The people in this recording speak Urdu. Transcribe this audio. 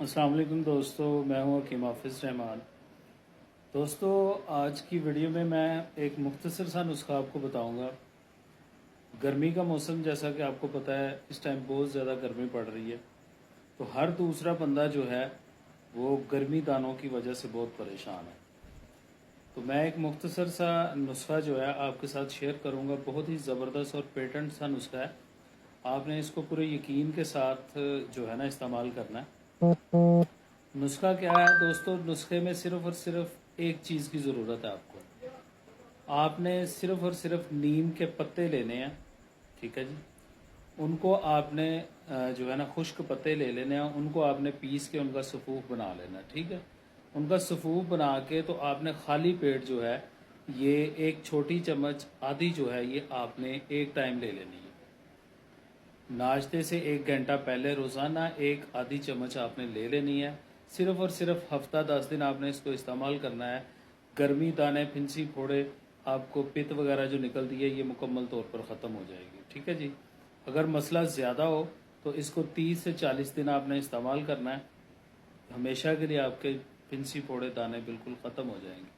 السلام علیکم دوستو، میں ہوں حکیم حافظ رحمان۔ دوستو، آج کی ویڈیو میں ایک مختصر سا نسخہ آپ کو بتاؤں گا۔ گرمی کا موسم جیسا کہ آپ کو پتہ ہے، اس ٹائم بہت زیادہ گرمی پڑ رہی ہے، تو ہر دوسرا بندہ جو ہے وہ گرمی دانوں کی وجہ سے بہت پریشان ہے۔ تو میں ایک مختصر سا نسخہ جو ہے آپ کے ساتھ شیئر کروں گا۔ بہت ہی زبردست اور پیٹنٹ سا نسخہ ہے۔ آپ نے اس کو پورے یقین کے ساتھ جو ہے نا استعمال کرنا ہے۔ نسخہ کیا ہے دوستو؟ نسخے میں صرف اور صرف ایک چیز کی ضرورت ہے آپ کو۔ آپ نے صرف اور صرف نیم کے پتے لینے ہیں، ٹھیک ہے جی۔ ان کو آپ نے جو ہے نا خشک پتے لے لینے ہیں، ان کو آپ نے پیس کے ان کا سفوف بنا لینا، ٹھیک ہے۔ ان کا سفوف بنا کے تو آپ نے خالی پیٹ جو ہے یہ ایک چھوٹی چمچ آدھی جو ہے یہ آپ نے ایک ٹائم لے لینی ہے۔ ناشتے سے 1 گھنٹہ پہلے روزانہ ایک آدھی چمچ آپ نے لے لینی ہے۔ صرف اور صرف ہفتہ 10 دن آپ نے اس کو استعمال کرنا ہے۔ گرمی، دانے، پھنسی، پھوڑے، آپ کو پت وغیرہ جو نکلتی ہے یہ مکمل طور پر ختم ہو جائے گی، ٹھیک ہے جی۔ اگر مسئلہ زیادہ ہو تو اس کو 30 سے 40 دن آپ نے استعمال کرنا ہے۔ ہمیشہ کے لیے آپ کے پھنسی، پھوڑے، دانے بالکل ختم ہو جائیں گے۔